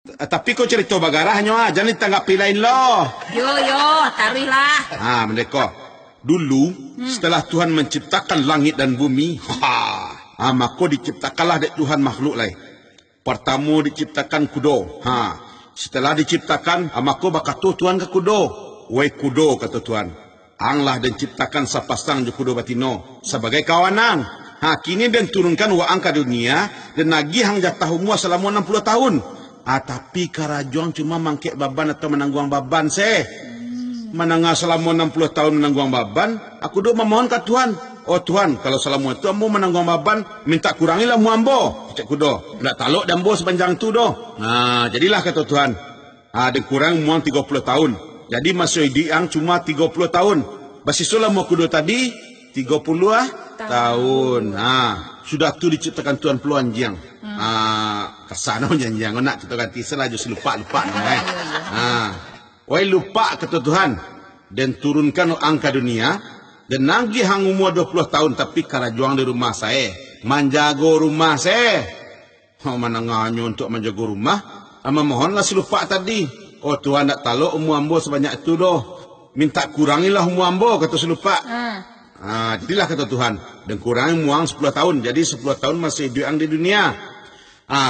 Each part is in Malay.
Tapi kau cerita bagarahnya, jangan ditanggapi lain loh. Yo, taruhlah. Mereka. Dulu, setelah Tuhan menciptakan langit dan bumi, maka diciptakanlah dek Tuhan makhluk lain. Pertama diciptakan kudo. Setelah diciptakan, maka bakatu Tuhan ke kudo. Wei kudo, kata Tuhan. Anglah dan ciptakan sapasang je kudo batino sebagai kawanan. Kini dan turunkan waang ke dunia dan lagi hang jatah umur selama 60 tahun. Tapi karajuang cuma mangkek baban atau menangguang baban menangah selama 60 tahun menangguang baban, aku doa memohon ke Tuhan. Oh Tuhan, kalau selama itu ambo menangguang baban, minta kurangilah mu ambo. Cek kudo, nak taluk dan ambo sepanjang tu doh. Jadilah kata Tuhan. Dan kurang muang 30 tahun. Jadi masa diang cuma 30 tahun. Basisulah mu kudo tadi 30 tahun. Sudah tu diciptakan Tuhan peluang jiang. Kesana janjiang nak kita ganti selaju lupa Wai lupa kata Tuhan dan turunkan angka dunia dan lagi hang umur 20 tahun tapi karajuang di rumah saya menjago rumah saya. Menanganya untuk menjaga rumah mohonlah lupa tadi. Oh Tuhan nak taluk umur ambo sebanyak itu doh. Minta kurangilah umur ambo kata lupa. Jadilah kata Tuhan dan kurangi muang 10 tahun. Jadi 10 tahun masih hidup di dunia.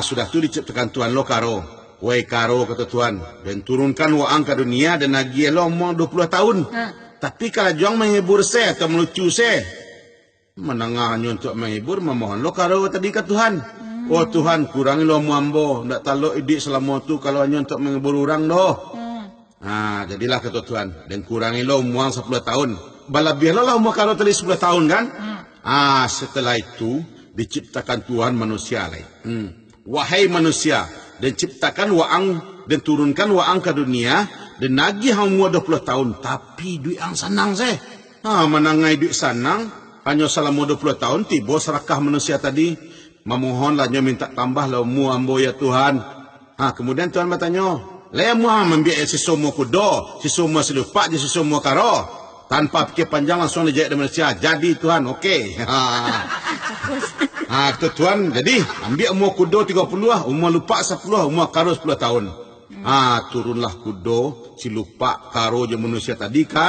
Sudah tu diciptakan Tuhan lo karo. Wei karo kata Tuhan. Dan turunkan waang ke dunia dan lagi lo muang 20 tahun. Tapi kalau juang menghibur saya atau melucu saya. Menangahnya untuk menghibur memohon lo karo tadi ke Tuhan. Oh Tuhan kurangi lo muambo. Tak taluk idik selama tu kalau hanya untuk menghibur orang doh. Jadilah kata Tuhan. Dan kurangi lo muang 10 tahun. Balabialah umur karo tadi 10 tahun kan. Setelah itu diciptakan Tuhan manusia lain. Wahai manusia, dan ciptakan waang dan turunkan waang ke dunia dan lagi hang umur 20 tahun tapi duit ang senang saya. Menangai duit senang hanya selama 20 tahun tiba serakah manusia tadi memohonlah minta tambah lah umur ambo ya Tuhan. Kemudian Tuhan bertanya, "Lemu membiak si semua kudo, si semua selupak, si semua karo." Tanpa fikir panjang langsung dijaya dari manusia. Jadi Tuhan, okey. Kata Tuhan, jadi ambil umur kudo 30 lah, umur lupa 10, umur karo 10 tahun. Turunlah kudo, si lupa karo je manusia tadi ke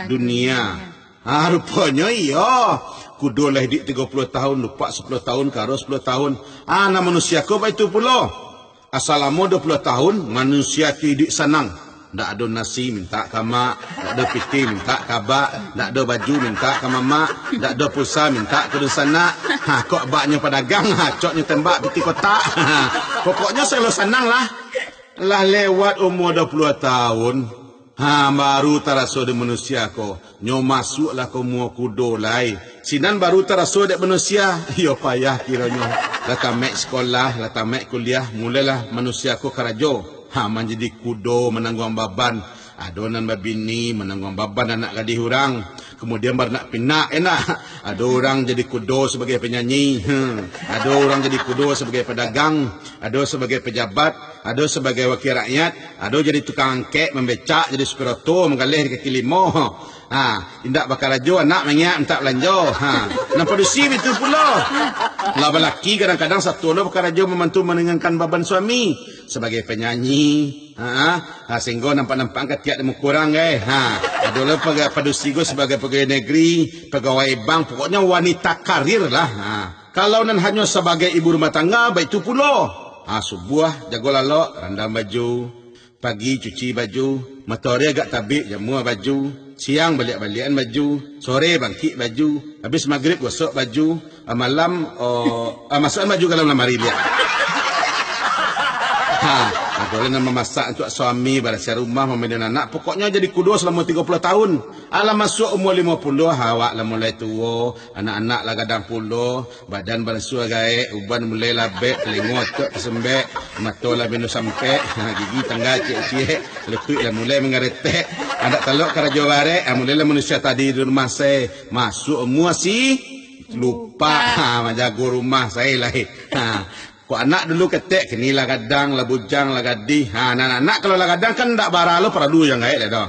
dunia. Rupanya iya. Kudo lah hidup 30 tahun, lupa 10 tahun, karo 10 tahun. Nah manusia kau itu pula. Asalamu 20 tahun, manusia hidup senang. Tak ada nasi minta ke mak, tak ada piti minta ke abak, tak ada baju minta ke mamak, tak ada pulsa minta ke sana. Kok abaknya pedagang, coknya tembak piti kotak. Pokoknya selalu senang lah. Lah lewat umur 20 tahun, baru terasa di manusia ko. Nyo masuklah ke umur kudo lai. Sinan baru terasa di manusia. Yo payah kiranya. Lah tamat sekolah, lah tamat kuliah, mulailah manusia ko kerajo. Menjadi kudo menanggung baban. Adonan babini menanggung baban anak gadis orang. Kemudian baru nak pinak enak. Ada orang jadi kudo sebagai penyanyi. Ada orang jadi kudo sebagai pedagang. Ada sebagai pejabat. Ada sebagai wakil rakyat. Ada jadi tukang angkek, membecak, jadi supir auto, menggalih di kaki limo. Indak bakal rajo anak mengiak minta belanja. Nampak dusi itu pula. Laba laki kadang-kadang satu lo bakal rajo membantu meninggalkan baban suami sebagai penyanyi. Sehingga nampak-nampak ketiak demo kurang ada lo padusi go sebagai pegawai negeri, pegawai bank, pokoknya wanita karir lah. Kalau nan hanya sebagai ibu rumah tangga, baik itu pula. Subuh jago lalok, randam baju, pagi cuci baju, matahari agak tabik jamu baju, siang balik-balikan baju, sore bangkit baju, habis maghrib gosok baju, malam masukkan baju ke dalam lemari lihat. Boleh nak memasak untuk suami, bersih rumah, memandikan anak. Pokoknya jadi kudo selama 30 tahun. Masuk umur 50, awak lah mulai tua. Anak-anak lah kadang puluh. Badan bersuah gaek. Uban mulai labek. Telinga otak kesembek. Mata lah binu sampai. Gigi tangga cik-cik. Letut lah mulai mengeretek. Anak taluk keraja barek. Mulailah manusia tadi di rumah saya. Masuk umur si lupa. Menjaga rumah saya lah. Kau anak dulu ketek, kinilah kadang, lah bujang, lah gadih. Anak-anak kalau lah kadang kan tak barang lo perlu yang gaik lah dah.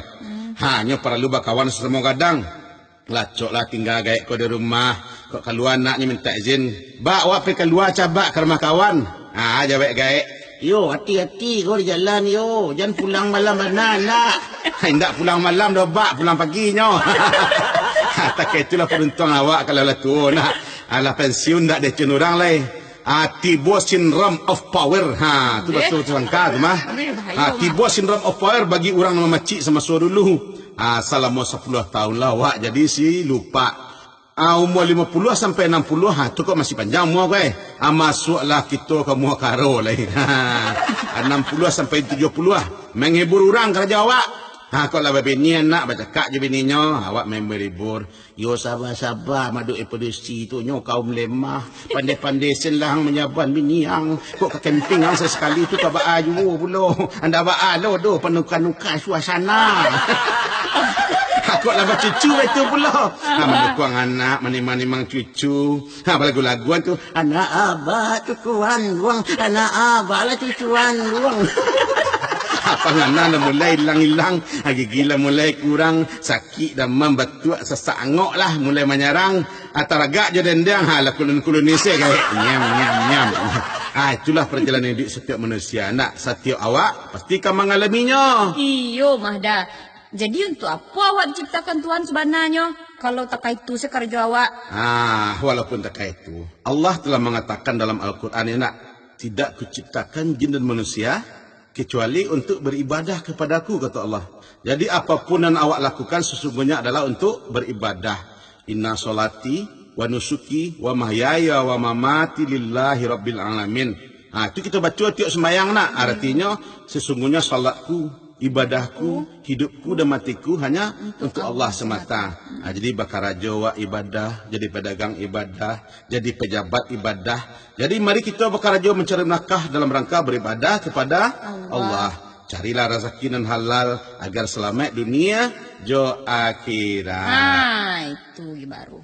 Hanya perlu bakawan semua kadang. Lacok lah tinggal gaik kau di rumah. Kau keluar anaknya minta izin. Bak, wak pergi keluar cabak ke rumah kawan. Jawab gaik. Yo, hati-hati kau di jalan yo. Jangan pulang malam mana nak. Hendak pulang malam dah bak, pulang paginya. Tak itulah peruntung awak kalau lah tua nak. Alah pensiun tak ada cun orang lain. Tibo syndrome of power. Tu betul sangka tu mah. Tibo syndrome of power bagi orang nama makcik sama so dulu. Selama 10 tahun lah awak jadi si lupa. Umur 50 sampai 60 tu kok masih panjang umur kau masuklah kita ke muak karo lah. 60 sampai 70 menghibur orang kerja awak. Kau lah bini anak bercakap je bininya, awak main berhibur. Yo sabar-sabar maduk produksi tu nyo kaum lemah. Pandai-pandai senlang menyaban bini yang kok ke camping ang sesekali tu ka ba ayu pula. Anda ba alo do penukan-nukan suasana. Kok lah cucu itu pula. Mendukung anak, menimang-nimang cucu. Lagu-laguan tu. Anak abah cucuan luang. Anak abah lah cucuan luang. Panganan dah mulai hilang-hilang. Gigi lah mulai kurang. Sakit dan membatuk sesak angok lah. Mulai menyerang. Taragak je dendang. Lah kulun-kulun ni saya kayak nyam-nyam-nyam. Itulah perjalanan hidup setiap manusia. Nak setiap awak pastikan mengalaminya. Iyo Mahda. Jadi untuk apa awak diciptakan Tuhan sebenarnya? Kalau tak itu sekerja awak. Walaupun tak itu. Allah telah mengatakan dalam Al-Quran ya nak. Tidak kuciptakan jin dan manusia. Kecuali untuk beribadah kepadaku kata Allah. Jadi apapun yang awak lakukan sesungguhnya adalah untuk beribadah. Inna solati wa nusuki wa mahyaya wa mamati lillahi rabbil alamin. Itu kita baca tiap sembahyang nak. Artinya sesungguhnya salatku, ibadahku, hidupku dan matiku hanya untuk Allah semata. Jadi bakar raja wa ibadah, jadi pedagang ibadah, jadi pejabat ibadah. Jadi mari kita bakar raja mencari nafkah dalam rangka beribadah kepada Allah. Carilah rezeki dan halal agar selamat dunia jo akhirat. Itu baru.